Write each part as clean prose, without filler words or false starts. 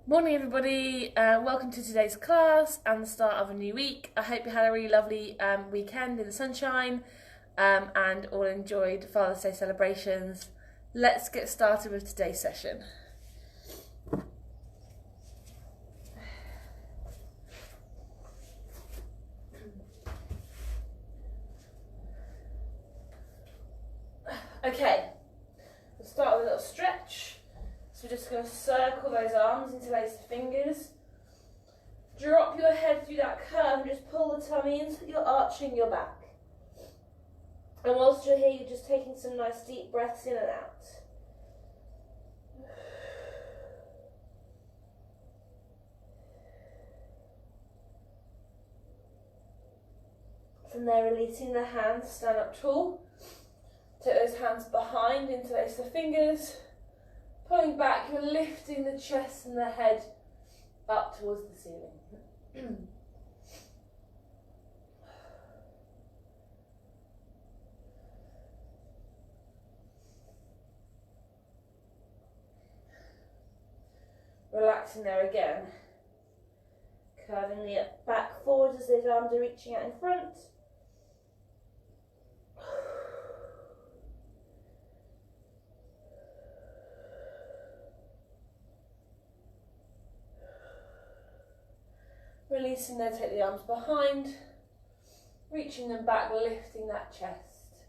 Morning everybody, welcome to today's class and the start of a new week. I hope you had a really lovely weekend in the sunshine and all enjoyed Father's Day celebrations. Let's get started with today's session. Okay, we'll start with a little stretch. So we're just going to circle those arms, interlace the fingers. Drop your head through that curve and just pull the tummy in so you're arching your back. And whilst you're here, you're just taking some nice deep breaths in and out. From there, releasing the hands, stand up tall. Take those hands behind, interlace the fingers. Pulling back, you're lifting the chest and the head up towards the ceiling. Relaxing there again. Curving the back forward as those arms are reaching out in front. Releasing there, take the arms behind, reaching them back, lifting that chest.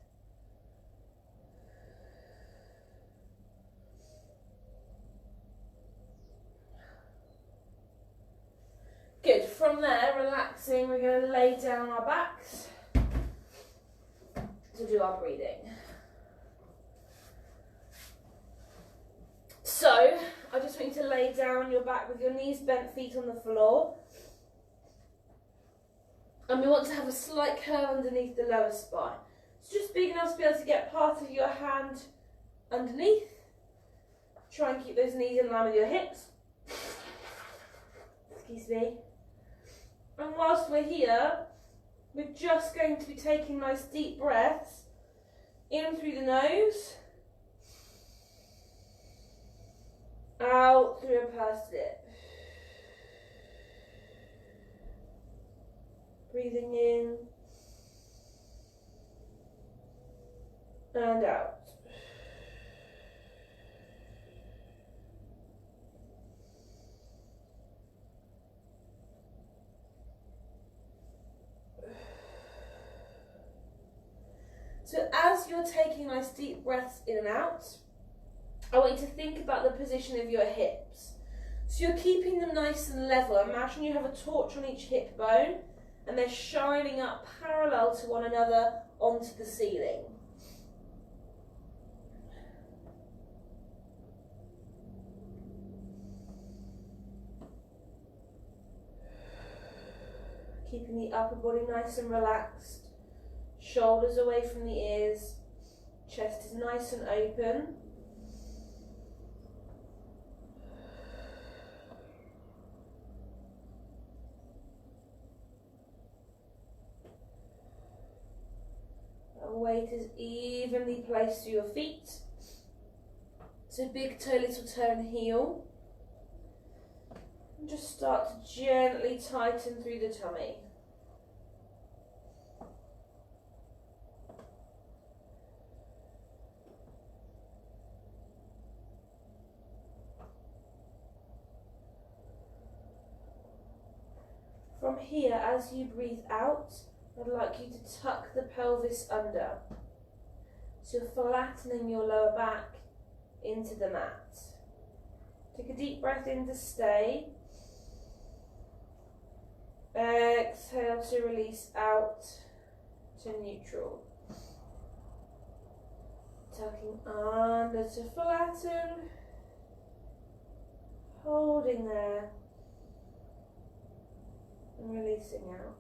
Good, from there, relaxing, we're going to lay down our backs to do our breathing. So, I just want you to lay down your back with your knees bent, feet on the floor. And we want to have a slight curve underneath the lower spine. It's just big enough to be able to get part of your hand underneath. Try and keep those knees in line with your hips. Excuse me. And whilst we're here, we're just going to be taking nice deep breaths in through the nose, out through a pursed lip. Breathing in and out. So as you're taking nice deep breaths in and out, I want you to think about the position of your hips. So you're keeping them nice and level. Imagine you have a torch on each hip bone and they're shining up parallel to one another onto the ceiling. Keeping the upper body nice and relaxed, shoulders away from the ears, chest is nice and open. Weight is evenly placed to your feet. So big toe, little toe and heel. And just start to gently tighten through the tummy. From here, as you breathe out, I'd like you to tuck the pelvis under. So you're flattening your lower back into the mat. Take a deep breath in to stay. Exhale to release out to neutral. Tucking under to flatten. Holding there. And releasing out.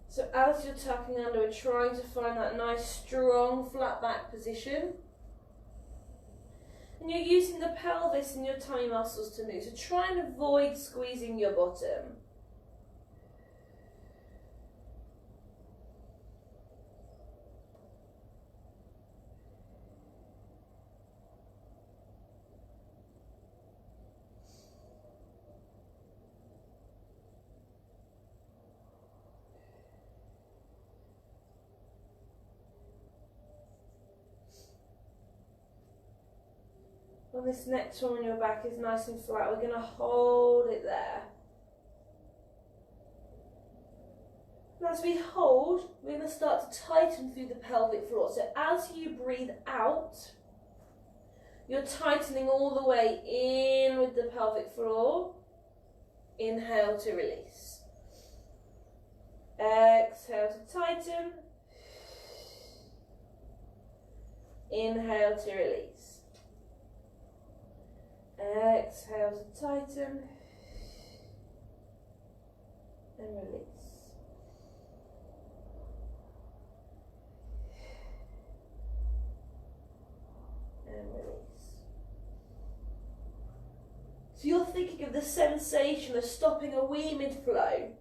So as you're tucking under, we're trying to find that nice, strong, flat back position. And you're using the pelvis and your tummy muscles to move. So try and avoid squeezing your bottom. When this next one on your back is nice and flat, we're going to hold it there. And as we hold, we're going to start to tighten through the pelvic floor. So as you breathe out, you're tightening all the way in with the pelvic floor. Inhale to release. Exhale to tighten. Inhale to release. Exhale to tighten and release. And release. So you're thinking of the sensation of stopping a wee mid-flow.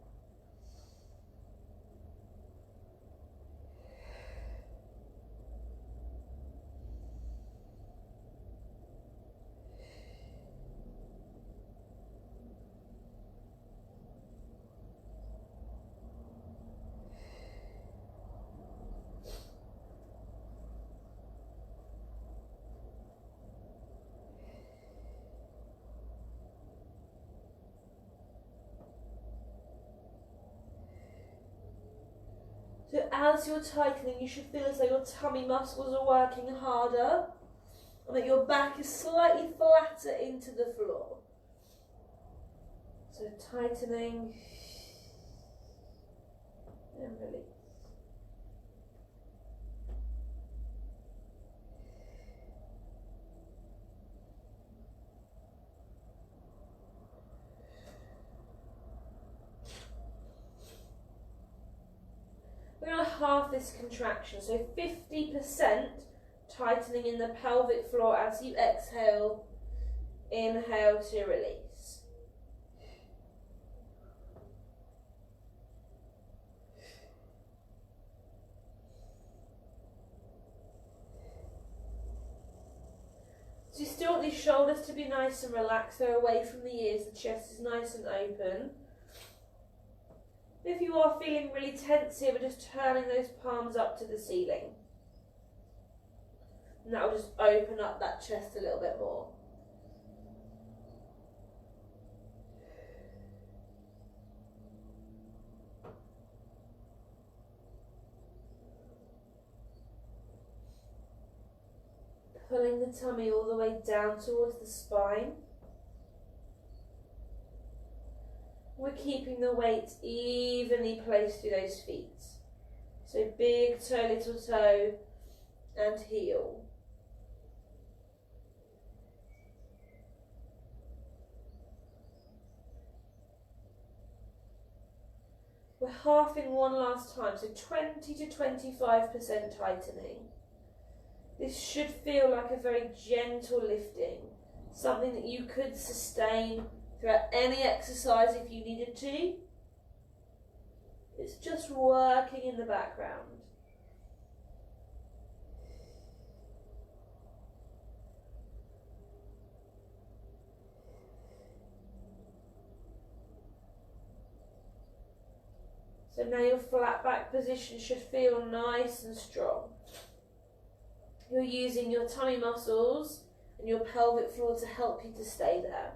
So as you're tightening, you should feel as though your tummy muscles are working harder and that your back is slightly flatter into the floor. So tightening and release. We're going to halve this contraction, so 50% tightening in the pelvic floor as you exhale, inhale to release. So you still want these shoulders to be nice and relaxed, they're away from the ears, the chest is nice and open. If you are feeling really tense here, we're just turning those palms up to the ceiling. And that will just open up that chest a little bit more. Pulling the tummy all the way down towards the spine. We're keeping the weight evenly placed through those feet. So big toe, little toe, and heel. We're halving one last time, so 20 to 25% tightening. This should feel like a very gentle lifting, something that you could sustain throughout any exercise if you needed to. It's just working in the background. So now your flat back position should feel nice and strong. You're using your tummy muscles and your pelvic floor to help you to stay there.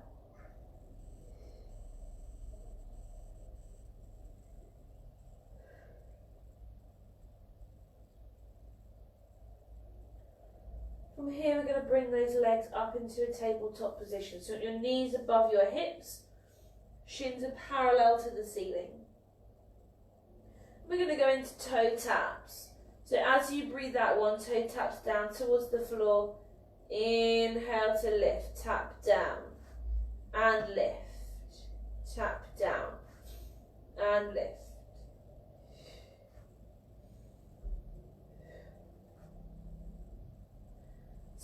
From here, we're going to bring those legs up into a tabletop position. So your knees above your hips, shins are parallel to the ceiling. We're going to go into toe taps. So as you breathe out, one toe taps down towards the floor. Inhale to lift, tap down, and lift, tap down, and lift.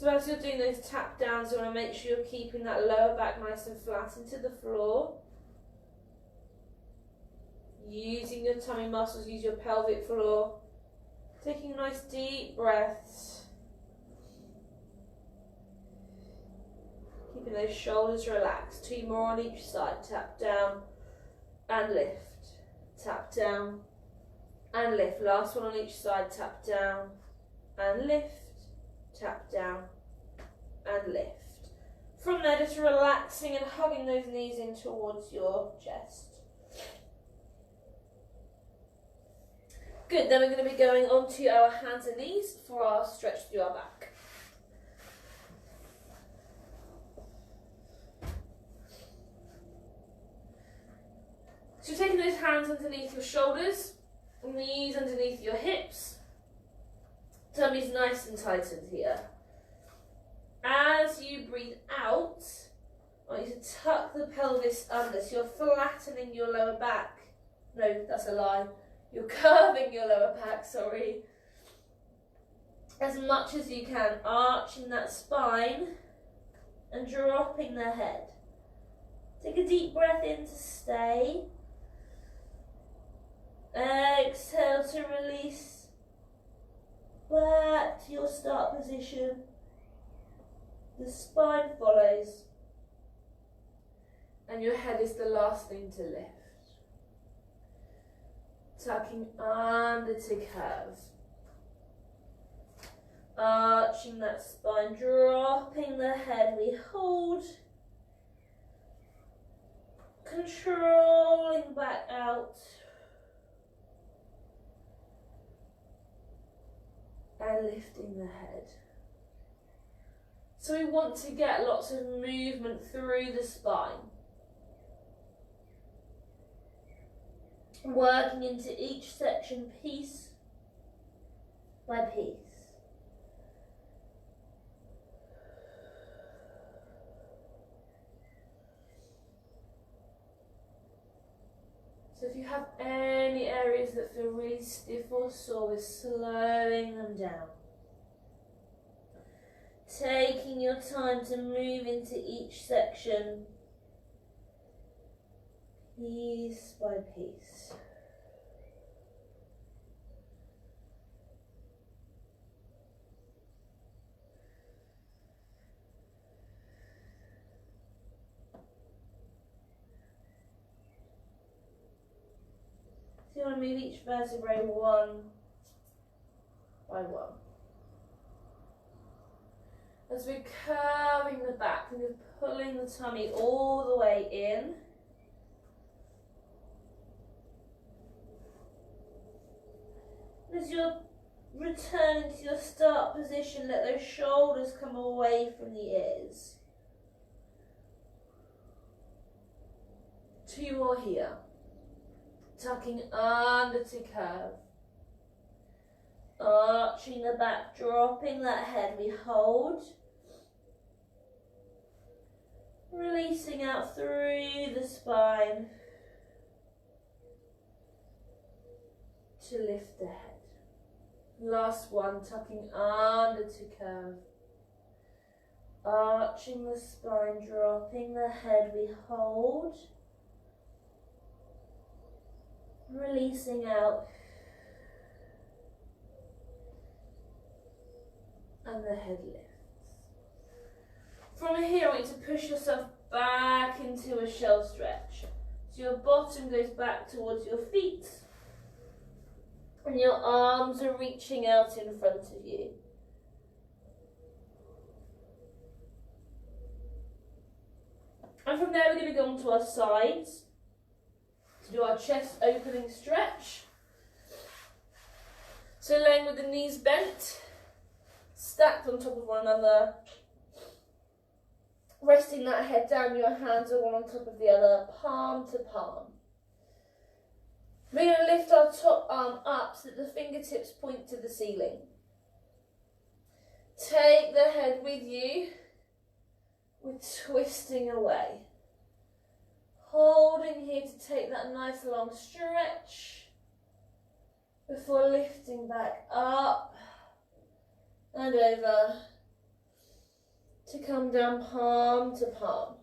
So as you're doing those tap downs, you want to make sure you're keeping that lower back nice and flat into the floor. Using your tummy muscles, use your pelvic floor. Taking nice deep breaths. Keeping those shoulders relaxed. 2 more on each side. Tap down and lift. Tap down and lift. Last one on each side. Tap down and lift. Tap down and lift. From there, just relaxing and hugging those knees in towards your chest. Good, then we're going to be going onto our hands and knees for our stretch through our back. So you're taking those hands underneath your shoulders, knees underneath your hips. Tummy's nice and tightened here. As you breathe out, I want you to tuck the pelvis under, so you're flattening your lower back. No, that's a lie. You're curving your lower back, sorry. As much as you can, arching that spine and dropping the head. Take a deep breath in to stay. Exhale to release. Back to your start position. The spine follows. And your head is the last thing to lift. Tucking under to curve. Arching that spine, dropping the head, we hold. Controlling back out. And lifting the head. So we want to get lots of movement through the spine. Working into each section piece by piece. So if you have any areas that feel really stiff or sore, we're slowing them down. Taking your time to move into each section, piece by piece. So you want to move each vertebrae one by one. As we're curving the back, and we're pulling the tummy all the way in. As you're returning to your start position, let those shoulders come away from the ears. 2 more here. Tucking under to curve. Arching the back, dropping that head, we hold. Releasing out through the spine to lift the head. Last one, tucking under to curve. Arching the spine, dropping the head, we hold. Releasing out. And the head lifts. From here, I want you to push yourself back into a shell stretch. So your bottom goes back towards your feet. And your arms are reaching out in front of you. And from there, we're going to go onto our sides to do our chest opening stretch. So laying with the knees bent, stacked on top of one another, resting that head down, your hands are one on top of the other, palm to palm. We're going to lift our top arm up so that the fingertips point to the ceiling. Take the head with you. We're twisting away. Holding here to take that nice long stretch before lifting back up and over to come down palm to palm.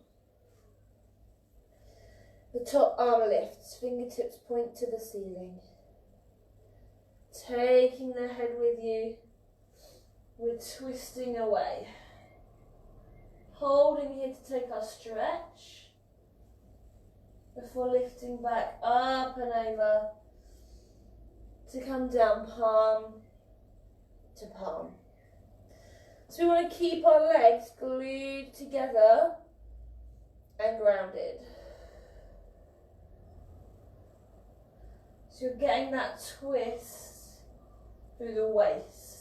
The top arm lifts, fingertips point to the ceiling. Taking the head with you, we're twisting away. Holding here to take our stretch before lifting back up and over to come down palm to palm. So we want to keep our legs glued together and grounded. So you're getting that twist through the waist.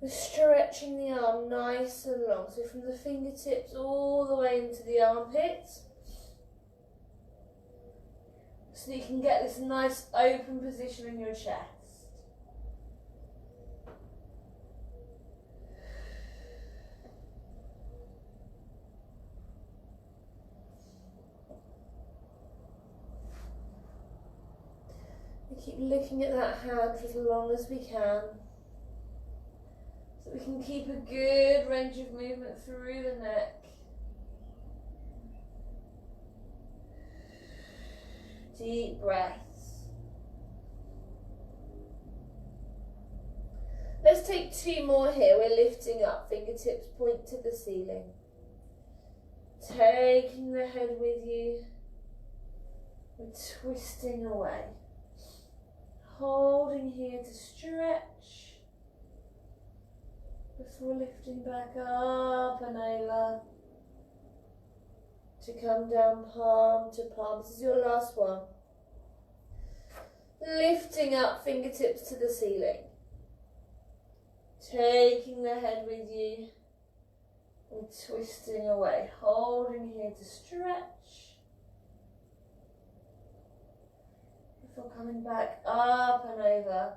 We're stretching the arm nice and long, so from the fingertips all the way into the armpits, so that you can get this nice open position in your chest. We keep looking at that hand for as long as we can, so we can keep a good range of movement through the neck. Deep breaths. Let's take 2 more here. We're lifting up, fingertips point to the ceiling. Taking the head with you. We're twisting away. Holding here to stretch before lifting back up and over to come down palm to palm. This is your last one. Lifting up, fingertips to the ceiling. Taking the head with you and twisting away. Holding here to stretch before coming back up and over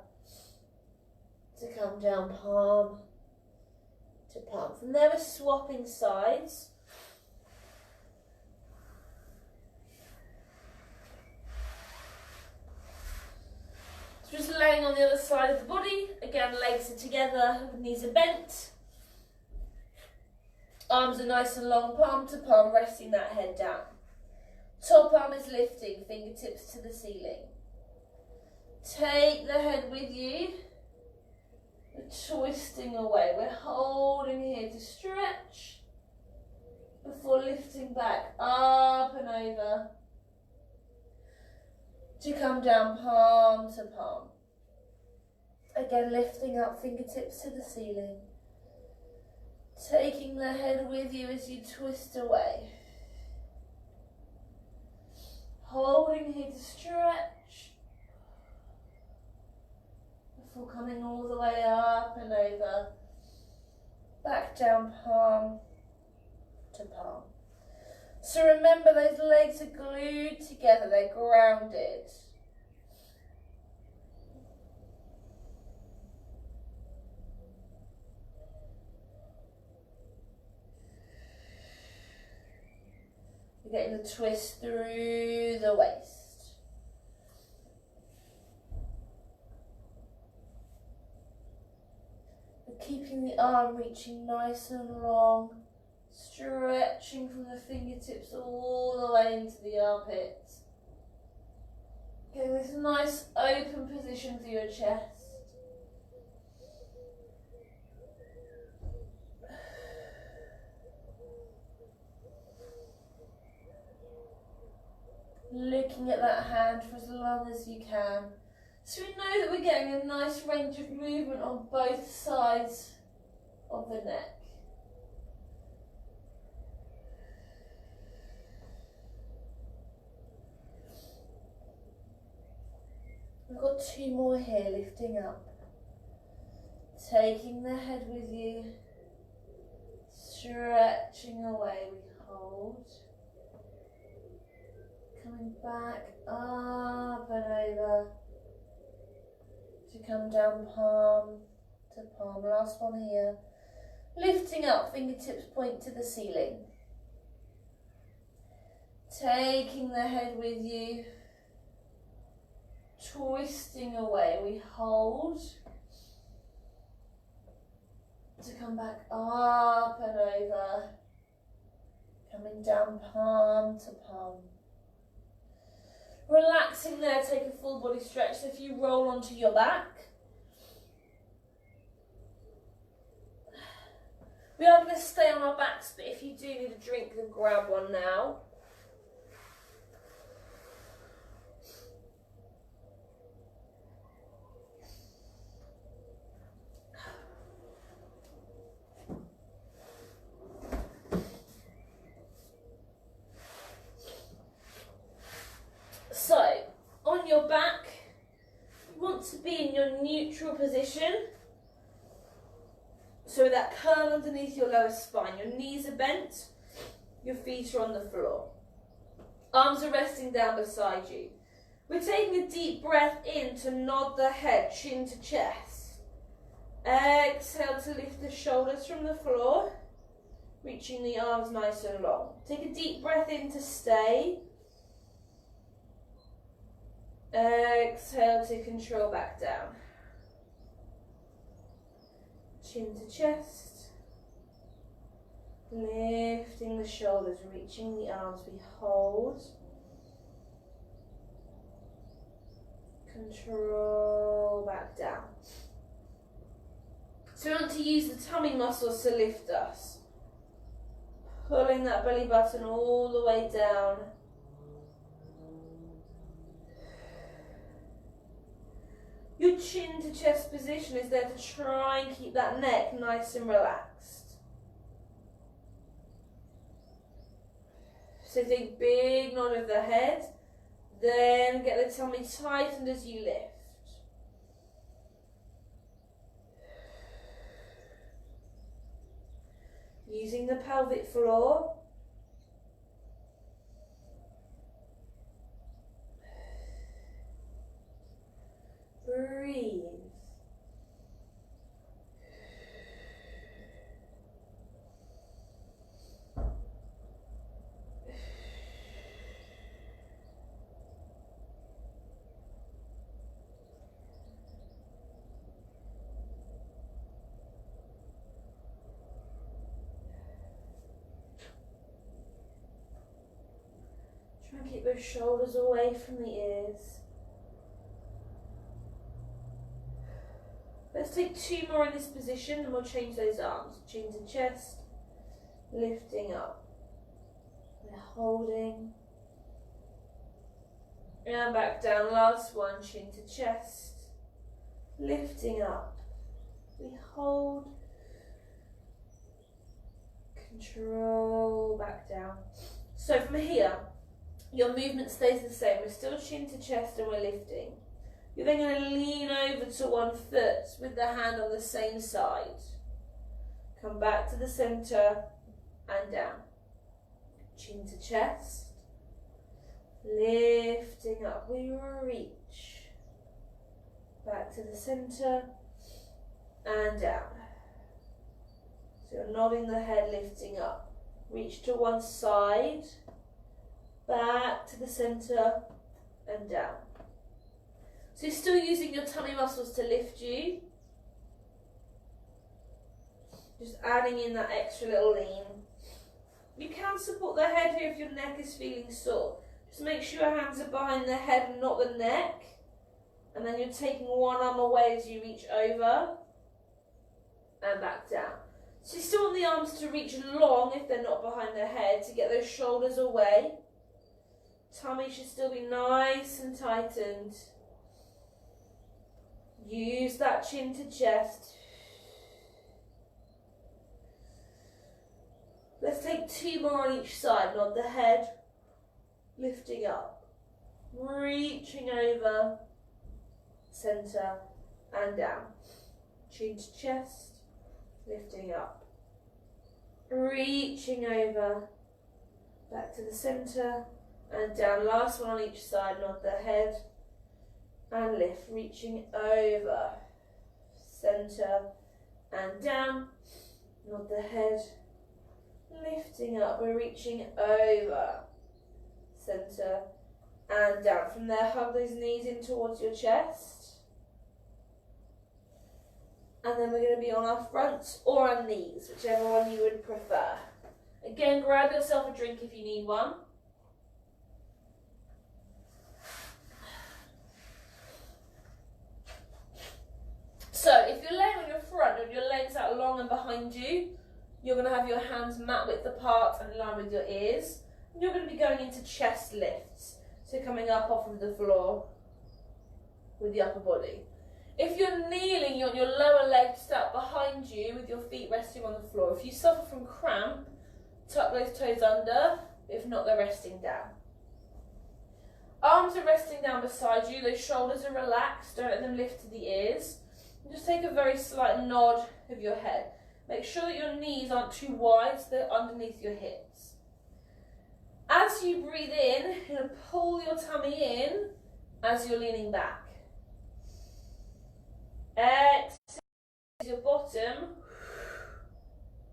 to come down palm to palm. From there we're swapping sides. So just laying on the other side of the body. Again, legs are together, knees are bent. Arms are nice and long, palm to palm, resting that head down. Top arm is lifting, fingertips to the ceiling. Take the head with you. We're twisting away. We're holding here to stretch before lifting back up and over to come down palm to palm. Again, lifting up, fingertips to the ceiling. Taking the head with you as you twist away. Holding here to stretch before coming all the way up and over. Back down palm to palm. So remember, those legs are glued together, they're grounded. You're getting the twist through the waist. We're keeping the arm reaching nice and long. Stretching from the fingertips all the way into the armpits. Getting this nice open position for your chest. Looking at that hand for as long as you can. So we know that we're getting a nice range of movement on both sides of the neck. We've got 2 more here, lifting up. Taking the head with you. Stretching away, we hold. Coming back up and over to come down palm to palm. Last one here. Lifting up, fingertips point to the ceiling. Taking the head with you. Twisting away. We hold. To come back up and over. Coming down palm to palm. Relaxing there, take a full body stretch. So if you roll onto your back, we are going to stay on our backs, but if you do need a drink, then grab one now. So, on your back, you want to be in your neutral position. So that curl underneath your lower spine, your knees are bent, your feet are on the floor. Arms are resting down beside you. We're taking a deep breath in to nod the head, chin to chest. Exhale to lift the shoulders from the floor, reaching the arms nice and long. Take a deep breath in to stay. Exhale to control back down. Chin to chest. Lifting the shoulders, reaching the arms. We hold. Control back down. So we want to use the tummy muscles to lift us. Pulling that belly button all the way down. Your chin to chest position is there to try and keep that neck nice and relaxed. So take a big nod of the head, then get the tummy tightened as you lift. Using the pelvic floor. Breathe. Try and keep those shoulders away from the ears. Let's take two more in this position and we'll change those arms. Chin to chest, lifting up. We're holding. And back down, last one, chin to chest, lifting up. We hold. Control back down. So from here, your movement stays the same. We're still chin to chest and we're lifting. You're then going to lean over to one foot with the hand on the same side. Come back to the centre and down. Chin to chest. Lifting up. We reach. Back to the centre and down. So you're nodding the head, lifting up. Reach to one side. Back to the centre and down. So you're still using your tummy muscles to lift you. Just adding in that extra little lean. You can support the head here if your neck is feeling sore. Just make sure your hands are behind the head and not the neck. And then you're taking one arm away as you reach over. And back down. So you still want the arms to reach long if they're not behind the head to get those shoulders away. Tummy should still be nice and tightened. Use that chin to chest. Let's take two more on each side. Nod the head, lifting up, reaching over, centre and down. Chin to chest, lifting up, reaching over, back to the centre and down. Last one on each side. Nod the head and lift, reaching over, centre and down. Nod the head, lifting up, we're reaching over, centre, and down. From there, hug those knees in towards your chest. And then we're going to be on our fronts or our knees, whichever one you would prefer. Again, grab yourself a drink if you need one. So, if you're laying on your front with your legs out long and behind you, you're going to have your hands mat width apart and in line with your ears. And you're going to be going into chest lifts. So coming up off of the floor with the upper body. If you're kneeling, you want your lower leg just out behind you with your feet resting on the floor. If you suffer from cramp, tuck those toes under. If not, they're resting down. Arms are resting down beside you. Those shoulders are relaxed. Don't let them lift to the ears. And just take a very slight nod of your head. Make sure that your knees aren't too wide, so they're underneath your hips. As you breathe in, you're going to pull your tummy in as you're leaning back. Exhale your bottom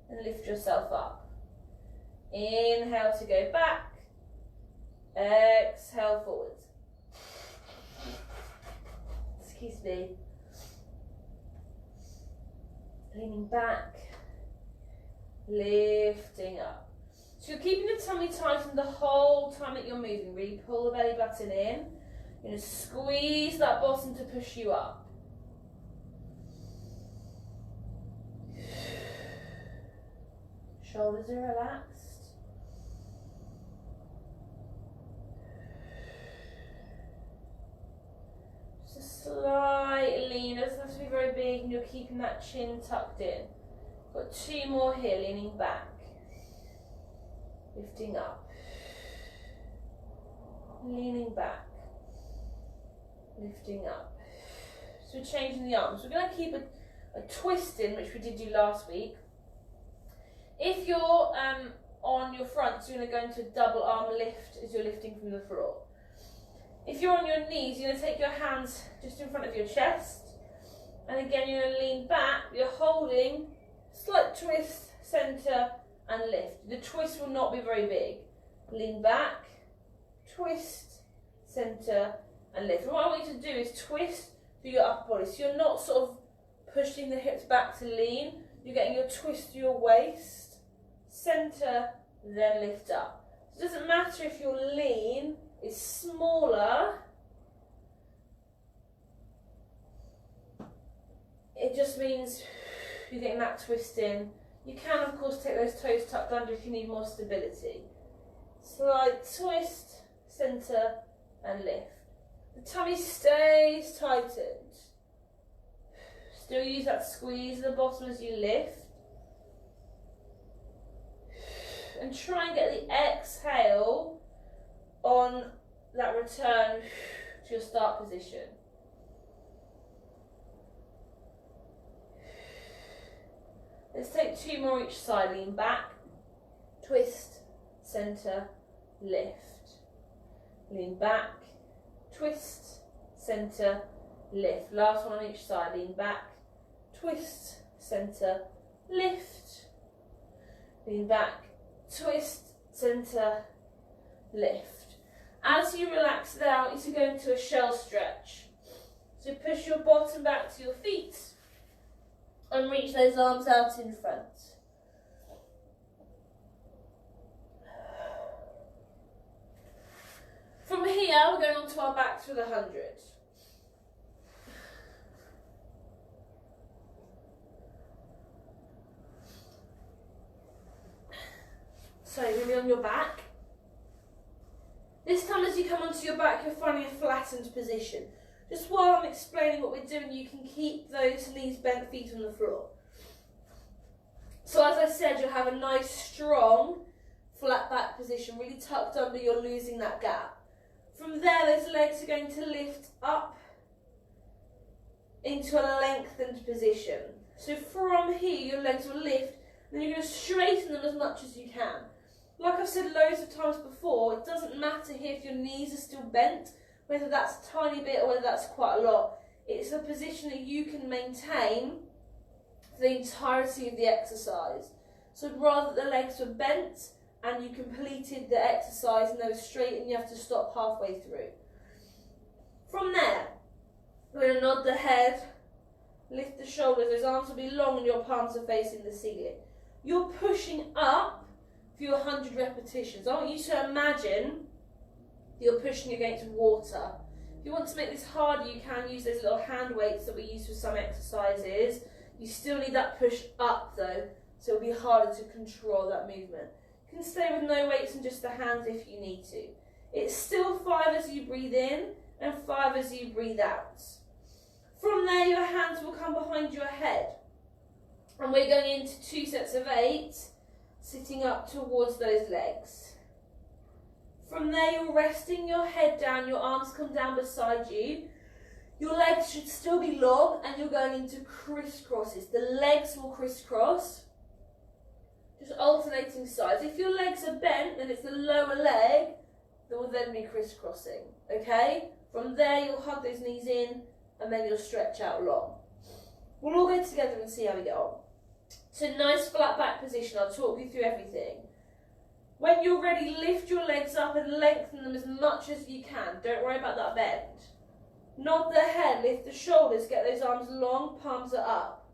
and lift yourself up. Inhale to go back. Exhale forwards. Excuse me. Leaning back. Lifting up. So you're keeping the tummy tightened the whole time that you're moving. Really pull the belly button in. You're going to squeeze that bottom to push you up. Shoulders are relaxed. Just a slight lean. It doesn't have to be very big, and you're keeping that chin tucked in. Got two more here, leaning back. Lifting up. Leaning back. Lifting up. So we're changing the arms. We're going to keep a twist in, which we did do last week. If you're on your front, so you're going to go into a double arm lift as you're lifting from the floor. If you're on your knees, you're going to take your hands just in front of your chest. And again, you're going to lean back. You're holding, slight twist, centre and lift. The twist will not be very big. Lean back, twist, centre and lift. And what I want you to do is twist through your upper body. So you're not sort of pushing the hips back to lean. You're getting your twist through your waist. Centre, then lift up. So it doesn't matter if your lean is smaller, it just means you're getting that twist in. You can of course take those toes tucked under if you need more stability. Slight twist, centre and lift. The tummy stays tightened. Still use that squeeze at the bottom as you lift. And try and get the exhale on that return to your start position. Let's take two more each side. Lean back, twist, centre, lift. Lean back, twist, centre, lift. Last one on each side. Lean back, twist, centre, lift. Lean back, twist, centre, lift. As you relax there, I want you to go into a shell stretch. So push your bottom back to your feet and reach those arms out in front. From here, we're going on to our back to the 100. So you're going to be on your back. This time as you come onto your back, you're finding a flattened position. Just while I'm explaining what we're doing, you can keep those knees bent, feet on the floor. So as I said, you'll have a nice, strong, flat back position, really tucked under, you're losing that gap. From there, those legs are going to lift up into a lengthened position. So from here, your legs will lift, and you're going to straighten them as much as you can. Like I've said loads of times before, it doesn't matter here if your knees are still bent, whether that's a tiny bit or whether that's quite a lot. It's a position that you can maintain for the entirety of the exercise. So rather the legs were bent and you completed the exercise and they were straight and you have to stop halfway through. From there, we're going to nod the head, lift the shoulders, those arms will be long and your palms are facing the ceiling. You're pushing up for your 100 repetitions. I want you to imagine you're pushing against water. If you want to make this harder, you can use those little hand weights that we use for some exercises. You still need that push up though, so it'll be harder to control that movement. You can stay with no weights and just the hands if you need to. It's still 5 as you breathe in and 5 as you breathe out. From there, your hands will come behind your head. And we're going into 2 sets of 8, sitting up towards those legs. From there, you're resting your head down, your arms come down beside you. Your legs should still be long and you're going into crisscrosses. The legs will crisscross, just alternating sides. If your legs are bent, then it's the lower leg that will then be crisscrossing, okay? From there, you'll hug those knees in and then you'll stretch out long. We'll all go together and see how we get on. So nice flat back position, I'll talk you through everything. When you're ready, lift your legs up and lengthen them as much as you can. Don't worry about that bend. Nod the head, lift the shoulders, get those arms long, palms are up.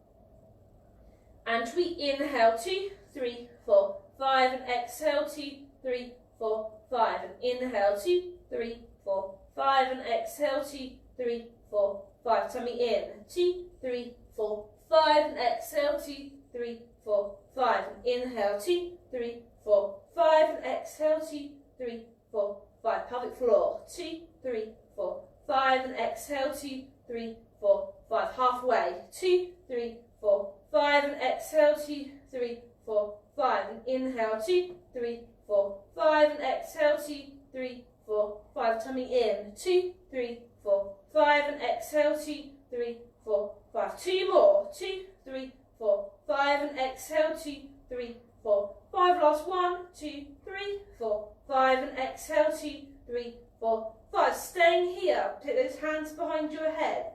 And we inhale, 2, 3, 4, 5, and exhale, 2, 3, 4, 5, and inhale, 2, 3, 4, 5, and exhale, 2, 3, 4, 5. Tummy in, 2, 3, 4, 5, and exhale, 2, 3, 4, 5, and inhale, 2, 3, 4, 5, and exhale, 2, 3, 4, 5. Pelvic floor, 2, 3, 4, 5, and exhale, 2, 3, 4, 5. Halfway, 2, 3, 4, 5, and exhale, 2, 3, 4, 5, and inhale, 2, 3, 4, 5, and exhale, 2, 3, 4, 5. Tummy in, 2, 3, 4, 5, and exhale, 2, 3, 4, 5. 2 more, 2, 3, 4, 5, and exhale, 2, 3, 4, 5. Last 1, 2, 3, 4, 5, and exhale, 2, 3, 4, 5. Staying here, take those hands behind your head.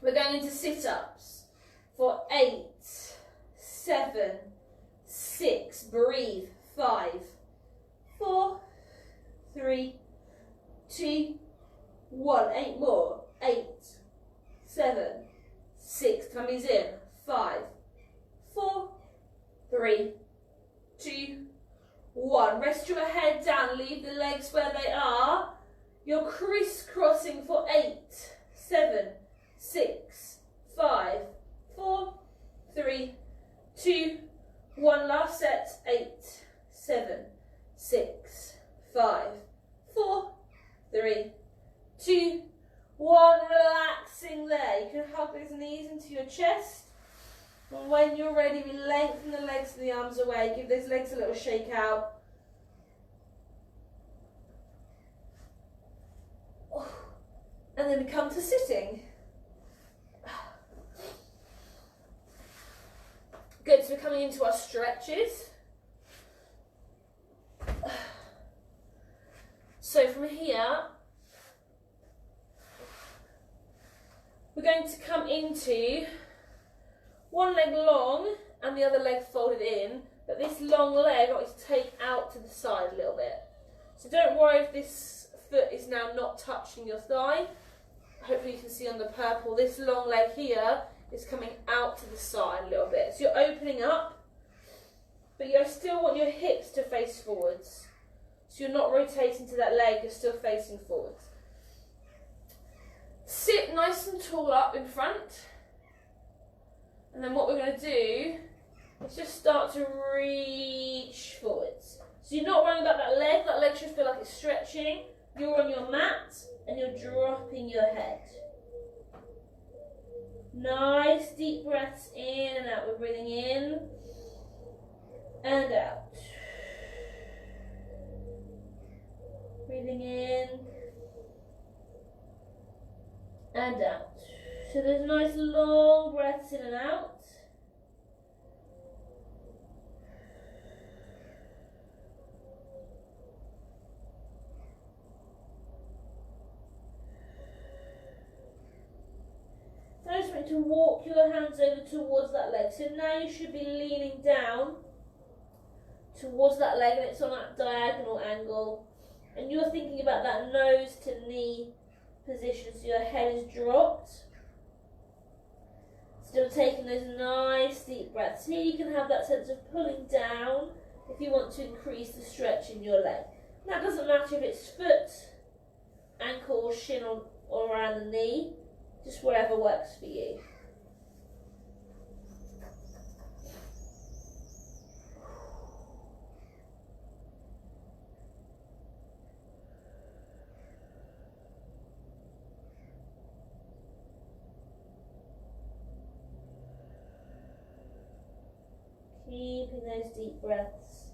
We're going into sit-ups for 8, 7, 6, breathe, 5, 4, 3, 2, 1. 8 more, 8, 7, 6, tummies in, 5, 4, 3, 2, 1. Rest your head down, leave the legs where they are. You're crisscrossing for 8, 7, 6, 5, 4, 3, 2, 1. Last set, 8, 7, 6, 5, 4, 3, 2, 1. Relaxing there. You can hug those knees into your chest. And when you're ready, we lengthen the legs and the arms away. Give those legs a little shake out. And then we come to sitting. Good, so we're coming into our stretches. So from here, we're going to come into one leg long and the other leg folded in, but this long leg I want you to take out to the side a little bit. So don't worry if this foot is now not touching your thigh. Hopefully you can see on the purple, this long leg here is coming out to the side a little bit. So you're opening up, but you still want your hips to face forwards. So you're not rotating to that leg, you're still facing forwards. Sit nice and tall up in front. And then what we're going to do is just start to reach forwards. So you're not worrying about that leg should feel like it's stretching. You're on your mat and you're dropping your head. Nice deep breaths in and out. We're breathing in and out. Breathing in and out. So there's nice long breaths in and out. Now I just want you to walk your hands over towards that leg. So now you should be leaning down towards that leg and it's on that diagonal angle. And you're thinking about that nose to knee position, so your head is dropped. Still taking those nice deep breaths. Here you can have that sense of pulling down if you want to increase the stretch in your leg. And that doesn't matter if it's foot, ankle or shin or around the knee, just whatever works for you. Keeping those deep breaths.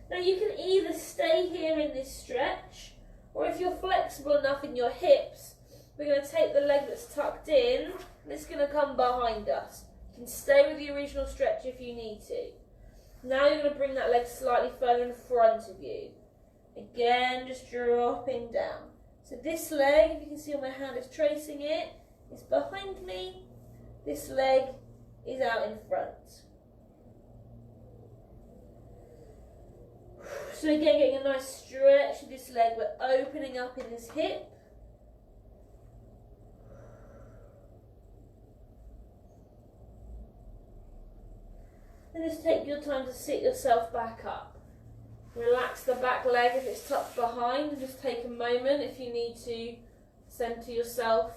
Now you can either stay here in this stretch, or if you're flexible enough in your hips, we're going to take the leg that's tucked in and it's going to come behind us. You can stay with the original stretch if you need to. Now you're going to bring that leg slightly further in front of you. Again, just dropping down. So this leg, if you can see on my hand, is tracing it, is behind me. This leg is out in front. So again, getting a nice stretch of this leg, we're opening up in this hip. And just take your time to sit yourself back up. Relax the back leg if it's tucked behind, and just take a moment if you need to center yourself.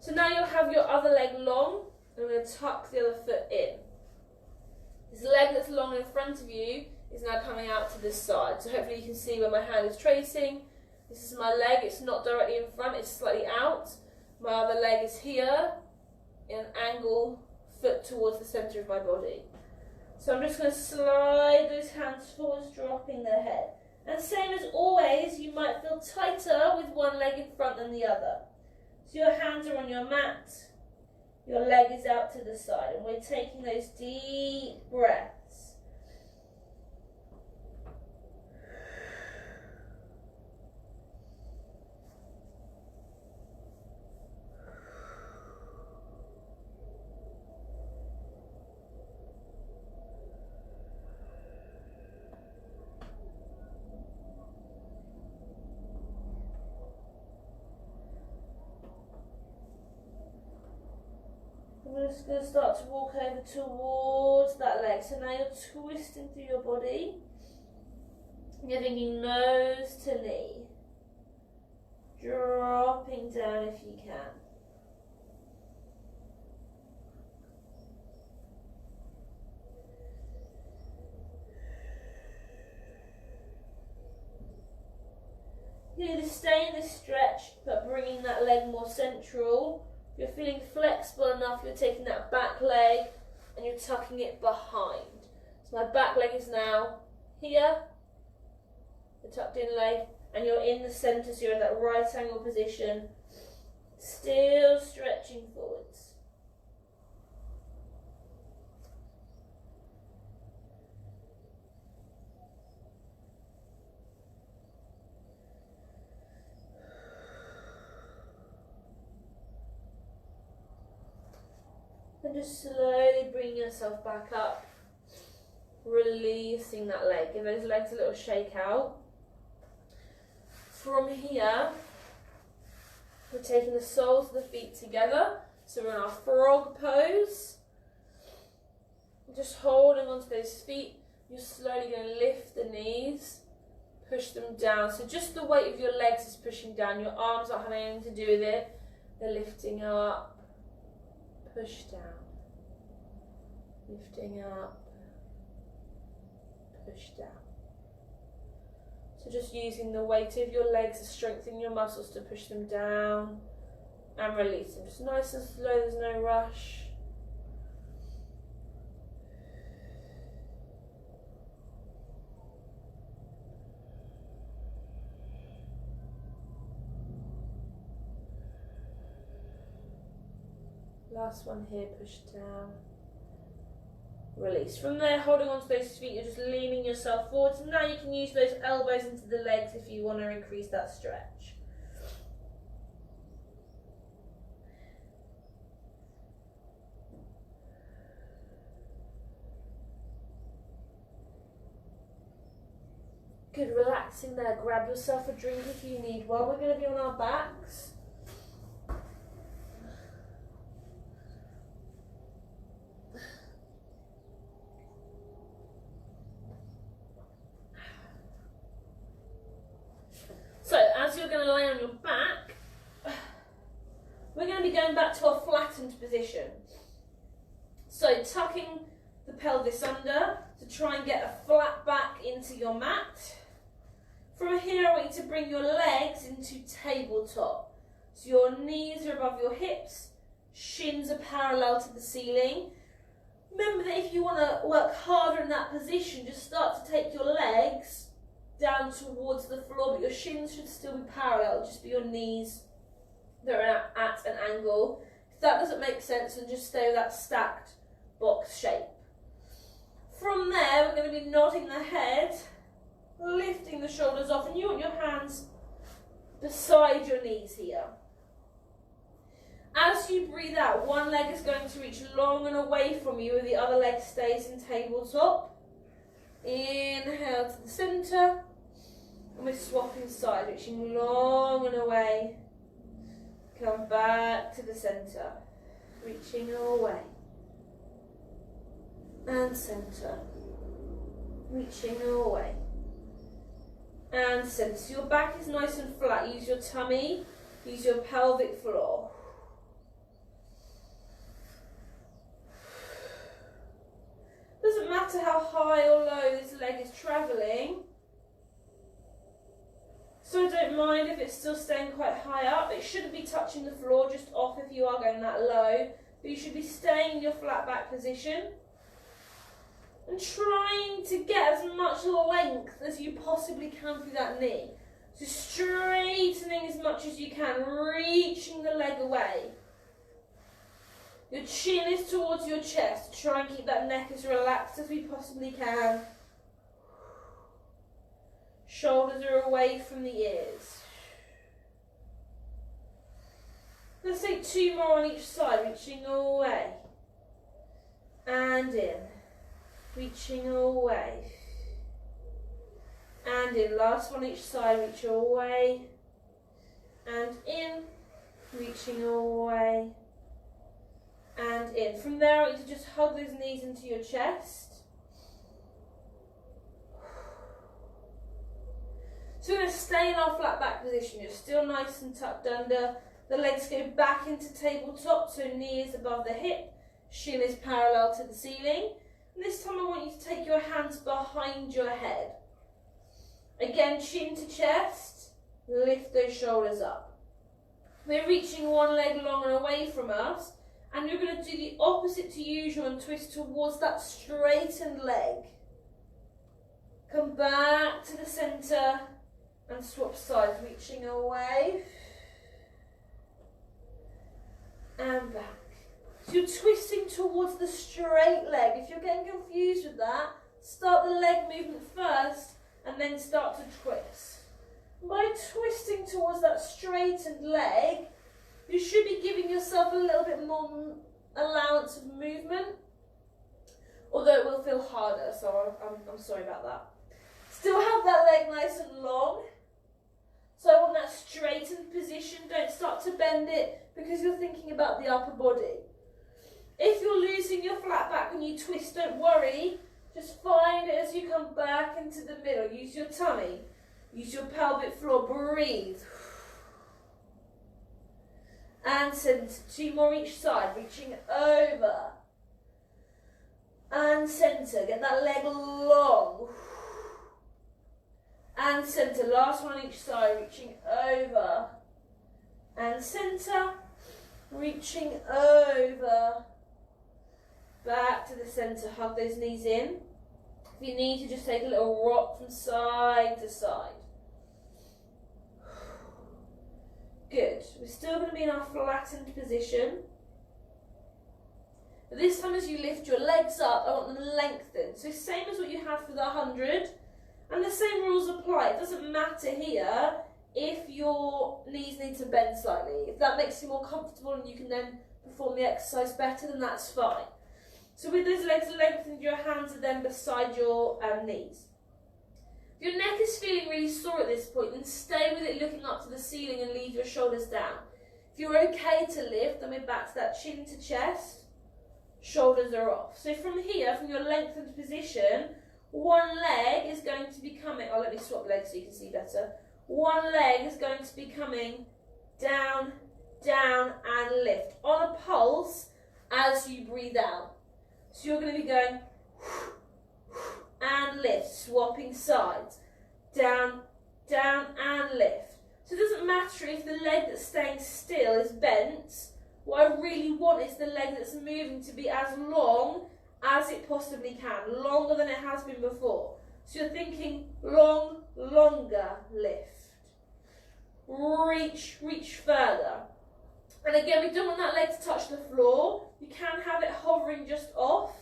So now you'll have your other leg long, and we're going to tuck the other foot in. This leg that's long in front of you is now coming out to this side. So hopefully you can see where my hand is tracing. This is my leg, it's not directly in front, it's slightly out. My other leg is here, in an angle, foot towards the center of my body. So I'm just going to slide those hands forwards, dropping the head. And same as always, you might feel tighter with one leg in front than the other. So your hands are on your mat, your leg is out to the side, and we're taking those deep breaths. We're just going to start to walk over towards that leg. So now you're twisting through your body. You're thinking nose to knee. Dropping down if you can. You're going to stay in this stretch, but bringing that leg more central. If you're feeling flexible enough, you're taking that back leg and you're tucking it behind. So my back leg is now here, the tucked in leg, and you're in the center, so you're in that right angle position, still stretching forwards. And just slowly bring yourself back up, releasing that leg. Give those legs a little shake out. From here, we're taking the soles of the feet together. So we're in our frog pose. Just holding onto those feet. You're slowly going to lift the knees, push them down. So just the weight of your legs is pushing down. Your arms aren't having anything to do with it. They're lifting up. Push down, lifting up, push down. So just using the weight of your legs to strengthen your muscles to push them down and release them. Just nice and slow, there's no rush. Last one here, push down, release. From there, holding onto those feet, you're just leaning yourself forwards. And now you can use those elbows into the legs if you want to increase that stretch. Good, relaxing there. Grab yourself a drink if you need one. We're going to be on our backs. So, as you're going to lay on your back, we're going to be going back to our flattened position. So, tucking the pelvis under to try and get a flat back into your mat. From here, I want you to bring your legs into tabletop. So your knees are above your hips, shins are parallel to the ceiling. Remember that if you want to work harder in that position, just start to take your legs down towards the floor, but your shins should still be parallel, just be your knees that are at an angle. If that doesn't make sense, then just stay with that stacked box shape. From there, we're going to be nodding the head, lifting the shoulders off, and you want your hands beside your knees here. As you breathe out, one leg is going to reach long and away from you, and the other leg stays in tabletop. Inhale to the centre, and we're swapping sides, reaching long and away. Come back to the centre, reaching away. And centre, reaching away. And centre. So your back is nice and flat. Use your tummy, use your pelvic floor. Doesn't matter how high or low this leg is travelling. So don't mind if it's still staying quite high up. It shouldn't be touching the floor, just off if you are going that low. But you should be staying in your flat back position. And trying to get as much length as you possibly can through that knee. So straightening as much as you can, reaching the leg away. Your chin is towards your chest. Try and keep that neck as relaxed as we possibly can. Shoulders are away from the ears. Let's take 2 more on each side, reaching away. And in. Reaching away. And in. Last one each side, reach away. And in. Reaching away. And in. From there, I want you to just hug those knees into your chest. So we're going to stay in our flat back position. You're still nice and tucked under. The legs go back into tabletop, so knee is above the hip. Shin is parallel to the ceiling. And this time I want you to take your hands behind your head. Again, chin to chest, lift those shoulders up. We're reaching one leg long and away from us, and you're going to do the opposite to usual and twist towards that straightened leg. Come back to the centre and swap sides, reaching away and back. So you're twisting towards the straight leg. If you're getting confused with that, start the leg movement first and then start to twist. By twisting towards that straightened leg, you should be giving yourself a little bit more allowance of movement, although it will feel harder, so I'm sorry about that. Still have that leg nice and long. So I want that straightened position. Don't start to bend it because you're thinking about the upper body. If you're losing your flat back when you twist, don't worry. Just find it as you come back into the middle. Use your tummy. Use your pelvic floor. Breathe. And centre. 2 more each side. Reaching over. And centre. Get that leg long. And centre. Last one each side. Reaching over. And centre. Reaching over. Back to the centre, hug those knees in. If you need to, just take a little rock from side to side. Good. We're still going to be in our flattened position. But this time as you lift your legs up, I want them lengthened. So same as what you had for the 100. And the same rules apply. It doesn't matter here if your knees need to bend slightly. If that makes you more comfortable and you can then perform the exercise better, then that's fine. So with those legs lengthened, your hands are then beside your knees. If your neck is feeling really sore at this point, then stay with it looking up to the ceiling and leave your shoulders down. If you're okay to lift, then we're back to that chin to chest, shoulders are off. So from here, from your lengthened position, one leg is going to be coming, oh, let me swap legs so you can see better. One leg is going to be coming down, down, and lift on a pulse as you breathe out. So you're going to be going and lift, swapping sides, down, down, and lift. So it doesn't matter if the leg that's staying still is bent. What I really want is the leg that's moving to be as long as it possibly can, longer than it has been before. So you're thinking long, longer lift. Reach, reach further. And again, we don't want that leg to touch the floor. You can have it hovering just off,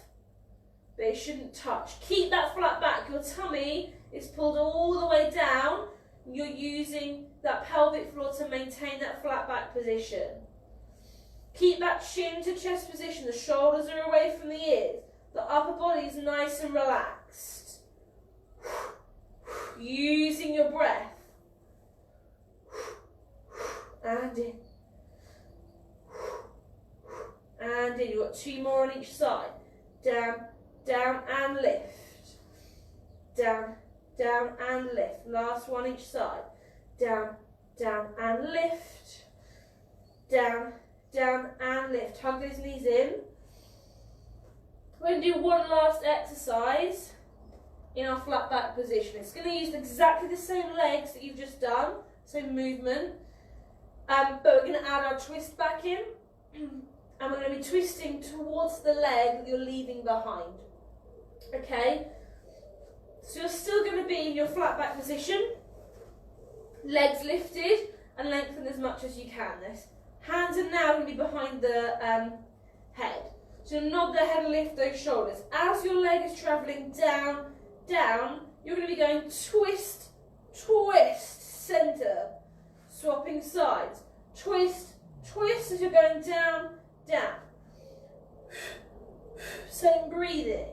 but it shouldn't touch. Keep that flat back. Your tummy is pulled all the way down. You're using that pelvic floor to maintain that flat back position. Keep that chin to chest position. The shoulders are away from the ears. The upper body is nice and relaxed. Using your breath. And in. And in. You've got two more on each side. Down, down, and lift. Down, down, and lift. Last one each side. Down, down, and lift. Down, down, and lift. Hug those knees in. We're going to do one last exercise in our flat back position. It's going to use exactly the same legs that you've just done, same movement, but we're going to add our twist back in, and we're going to be twisting towards the leg that you're leaving behind. Okay? So you're still going to be in your flat back position, legs lifted and lengthened as much as you can. This hands are now going to be behind the head. So nod the head and lift those shoulders. As your leg is travelling down, down, you're going to be going twist, twist, centre, swapping sides. Twist, twist as you're going down, down. Same breathing.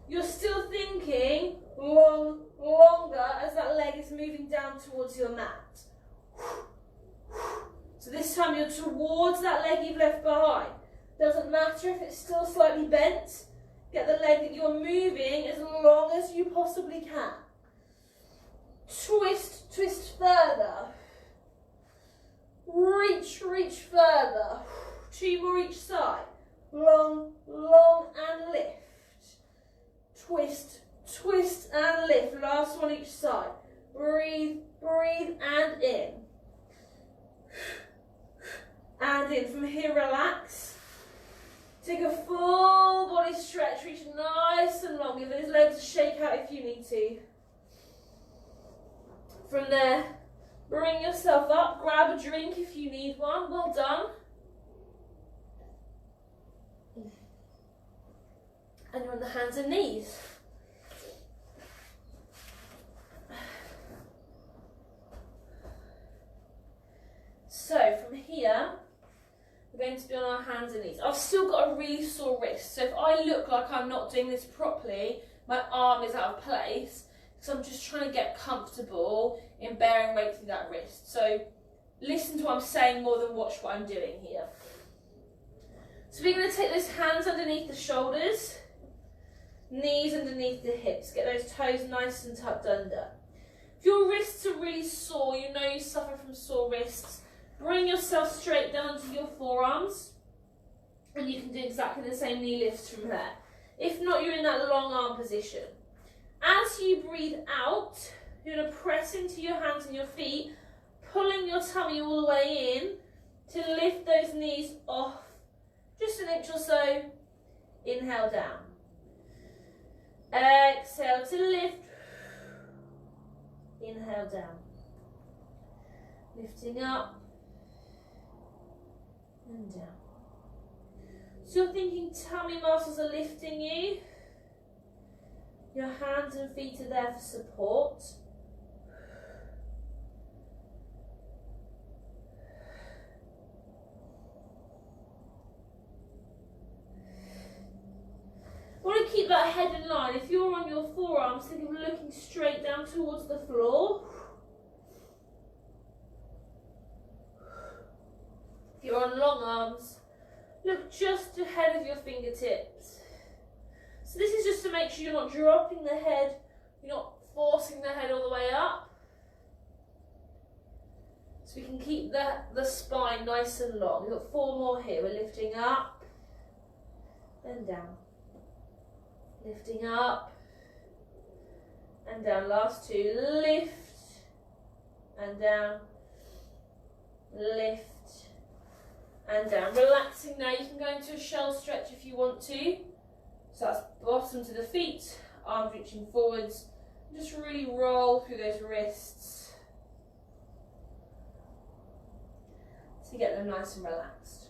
You're still thinking long, longer as that leg is moving down towards your mat. So this time you're towards that leg you've left behind. Doesn't matter if it's still slightly bent. Get the leg that you're moving as long as you possibly can. Twist, twist further. Reach, reach further. Two more each side. Long, long, and lift. Twist, twist, and lift. Last one each side. Breathe, breathe, and in. And in. From here, relax. Take a full body stretch, reach nice and long. Give those legs a shake out if you need to. From there, bring yourself up, grab a drink if you need one. Well done. And you're on the hands and knees. So from here, we're going to be on our hands and knees. I've still got a really sore wrist, so if I look like I'm not doing this properly, my arm is out of place, because I'm just trying to get comfortable in bearing weight through that wrist. So listen to what I'm saying more than watch what I'm doing here. So we're going to take those hands underneath the shoulders, knees underneath the hips. Get those toes nice and tucked under. If your wrists are really sore, you know you suffer from sore wrists, bring yourself straight down to your forearms, and you can do exactly the same knee lifts from there. If not, you're in that long arm position. As you breathe out, you're going to press into your hands and your feet, pulling your tummy all the way in to lift those knees off just an inch or so. Inhale down. Exhale to lift. Inhale down. Lifting up. And down. So you're thinking tummy muscles are lifting you. Your hands and feet are there for support. I want to keep that head in line. If you're on your forearms, think of looking straight down towards the floor. If you're on long arms, look just ahead of your fingertips. So this is just to make sure you're not dropping the head, you're not forcing the head all the way up. So we can keep the spine nice and long. We've got 4 more here. We're lifting up and down. Lifting up and down. Last 2. Lift and down. Lift and down. Relaxing now. You can go into a shell stretch if you want to. So that's bottom to the feet, arms reaching forwards. Just really roll through those wrists to get them nice and relaxed.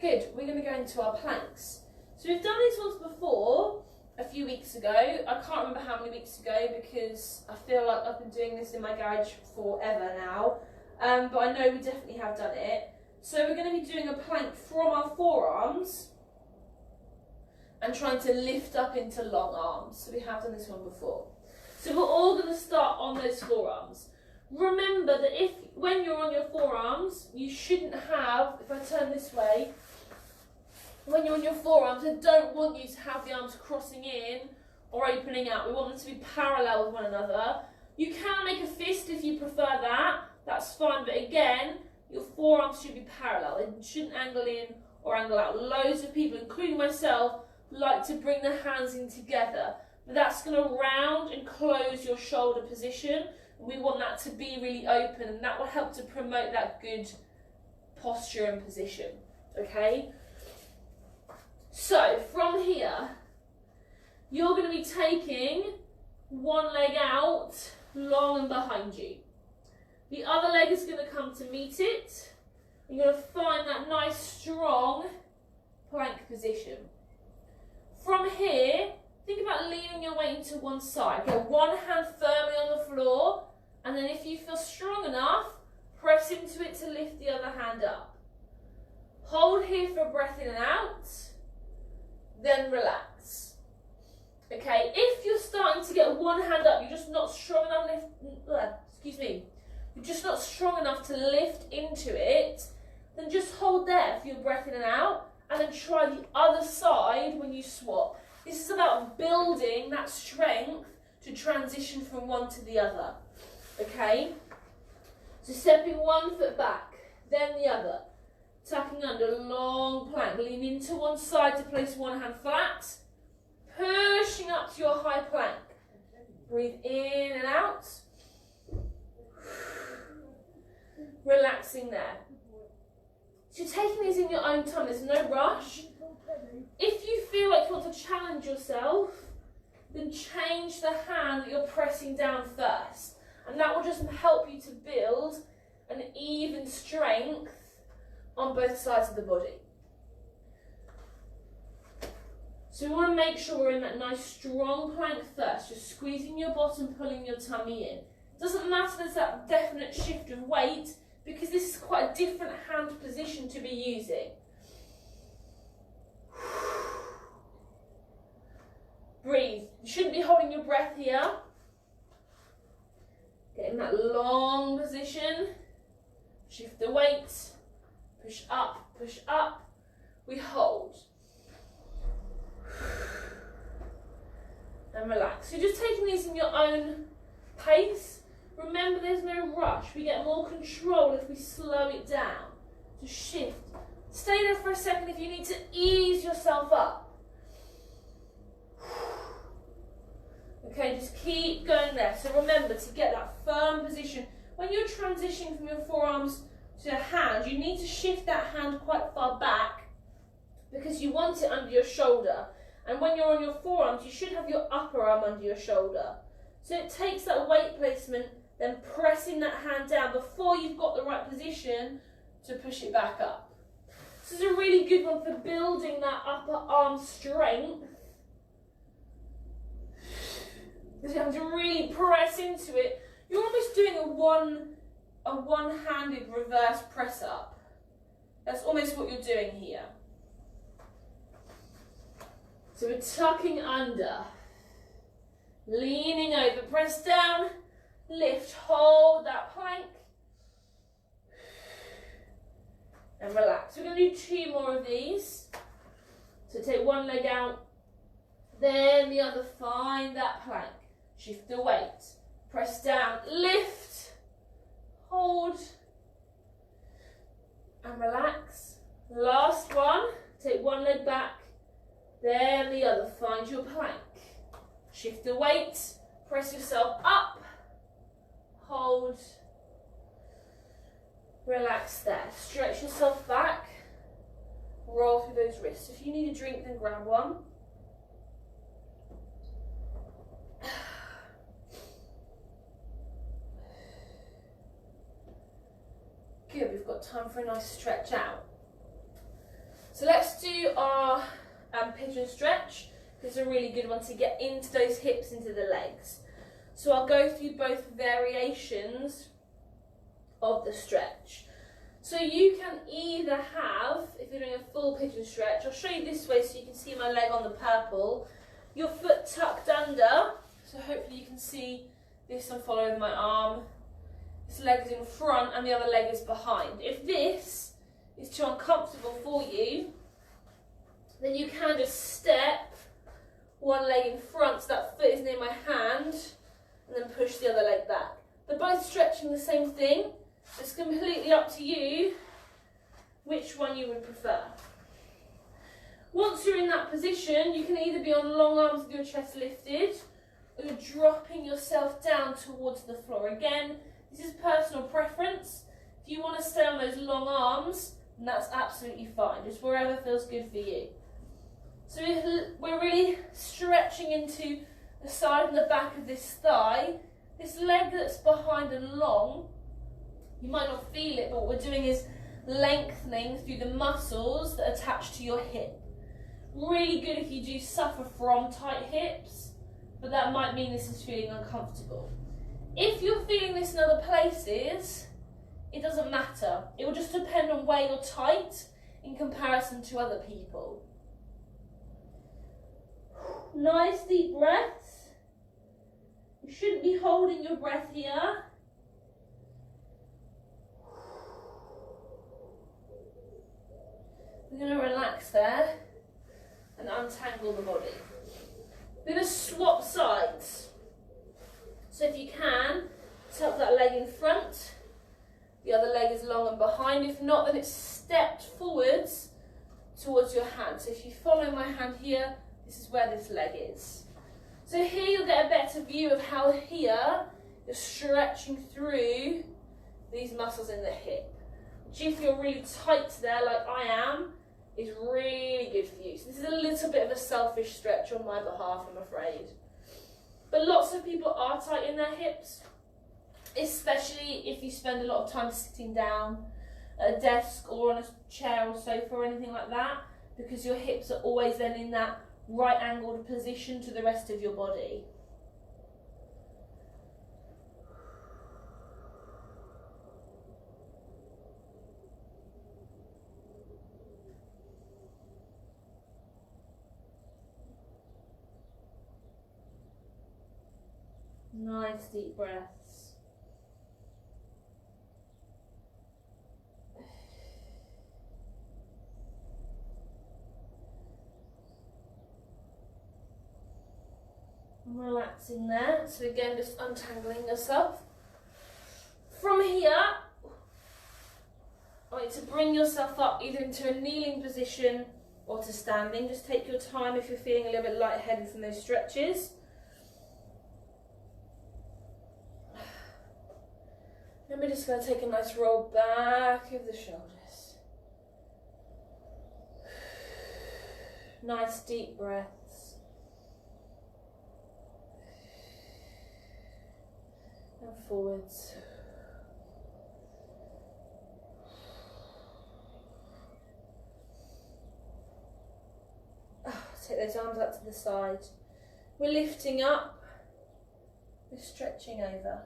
Good, we're going to go into our planks. So we've done these ones before, a few weeks ago. I can't remember how many weeks ago because I feel like I've been doing this in my garage forever now. But I know we definitely have done it. So we're going to be doing a plank from our forearms and trying to lift up into long arms. So we have done this one before. So we're all going to start on those forearms. Remember that when you're on your forearms, you shouldn't have, if I turn this way, when you're on your forearms, I don't want you to have the arms crossing in or opening out. We want them to be parallel with one another. You can make a fist if you prefer that, that's fine, but again, your forearms should be parallel. They shouldn't angle in or angle out. Loads of people, including myself, like to bring the hands in together, but that's going to round and close your shoulder position. We want that to be really open, and that will help to promote that good posture and position, okay? So from here, you're going to be taking one leg out, long and behind you. The other leg is going to come to meet it. You're going to find that nice, strong plank position. From here, think about leaning your weight into one side. Get one hand firmly on the floor, and then if you feel strong enough, press into it to lift the other hand up. Hold here for a breath in and out, then relax. Okay, if you're starting to get one hand up, you're just not strong enough you're just not strong enough to lift into it, then just hold there for your breath in and out, and then try the other side when you swap. This is about building that strength to transition from one to the other, okay? So stepping one foot back, then the other. Tucking under, long plank. Lean into one side to place one hand flat. Pushing up to your high plank. Breathe in and out. Relaxing there. So you're taking these in your own time, there's no rush. If you feel like you want to challenge yourself, then change the hand that you're pressing down first. And that will just help you to build an even strength on both sides of the body. So we want to make sure we're in that nice strong plank first, just squeezing your bottom, pulling your tummy in. It doesn't matter there's that definite shift of weight, because this is quite a different hand position to be using. Breathe. You shouldn't be holding your breath here. Get in that long position. Shift the weight. Push up, push up. We hold. And relax. So you're just taking these in your own pace. Remember, there's no rush. We get more control if we slow it down. Just shift. Stay there for a second if you need to ease yourself up. Okay, just keep going there. So remember to get that firm position. When you're transitioning from your forearms to your hand, you need to shift that hand quite far back because you want it under your shoulder. And when you're on your forearms, you should have your upper arm under your shoulder. So it takes that weight placement, then pressing that hand down before you've got the right position to push it back up. This is a really good one for building that upper arm strength. Because you have to really press into it. You're almost doing a one-handed reverse press up. That's almost what you're doing here. So we're tucking under, leaning over, press down, lift, hold that plank, and relax. We're going to do 2 more of these. So take one leg out, then the other, find that plank, shift the weight, press down, lift, hold, and relax. Last one, take one leg back, then the other, find your plank, shift the weight, press yourself up, hold, relax there, stretch yourself back, roll through those wrists. If you need a drink, then grab one. Good, we've got time for a nice stretch out. So let's do our pigeon stretch. It's a really good one to get into those hips, into the legs. So I'll go through both variations of the stretch. So you can either have, if you're doing a full pigeon stretch, I'll show you this way so you can see my leg on the purple, your foot tucked under, so hopefully you can see this and follow with my arm. This leg is in front and the other leg is behind. If this is too uncomfortable for you, then you can just step one leg in front so that foot is near my hand, and then push the other leg back. They're both stretching the same thing. It's completely up to you which one you would prefer. Once you're in that position, you can either be on long arms with your chest lifted, or you're dropping yourself down towards the floor. Again, this is personal preference. If you want to stay on those long arms, then that's absolutely fine, just wherever feels good for you. So we're really stretching into the side and the back of this thigh. This leg that's behind and long, you might not feel it, but what we're doing is lengthening through the muscles that attach to your hip. Really good if you do suffer from tight hips, but that might mean this is feeling uncomfortable. If you're feeling this in other places, it doesn't matter. It will just depend on where you're tight in comparison to other people. Nice deep breaths. You shouldn't be holding your breath here. We're going to relax there and untangle the body. We're going to swap sides. So if you can, tuck that leg in front. The other leg is long and behind. If not, then it's stepped forwards towards your hand. So if you follow my hand here, this is where this leg is. So here you'll get a better view of how here you're stretching through these muscles in the hip, which if you're really tight there like I am, is really good for you. So this is a little bit of a selfish stretch on my behalf, I'm afraid. But lots of people are tight in their hips, especially if you spend a lot of time sitting down at a desk or on a chair or sofa or anything like that, because your hips are always then in that right angled position to the rest of your body. Nice deep breaths. Relaxing there. So again, just untangling yourself. From here, I want you to bring yourself up either into a kneeling position or to standing. Just take your time if you're feeling a little bit lightheaded from those stretches. And we're just going to take a nice roll back of the shoulders. Nice deep breaths. And forwards. Take those arms up to the side. We're lifting up. We're stretching over.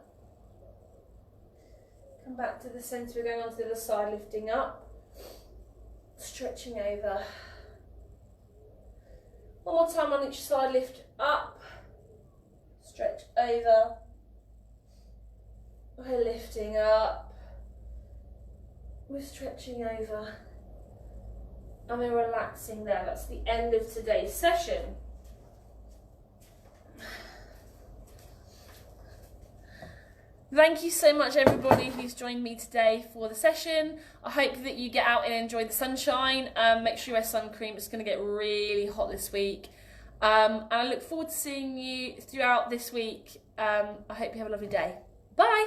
Come back to the centre, we're going on to the other side, lifting up, stretching over. One more time on each side, lift up, stretch over. We're lifting up, we're stretching over, and we're relaxing there. That's the end of today's session. Thank you so much everybody who's joined me today for the session. I hope that you get out and enjoy the sunshine. Make sure you wear sun cream, it's going to get really hot this week. And I look forward to seeing you throughout this week. I hope you have a lovely day. Bye!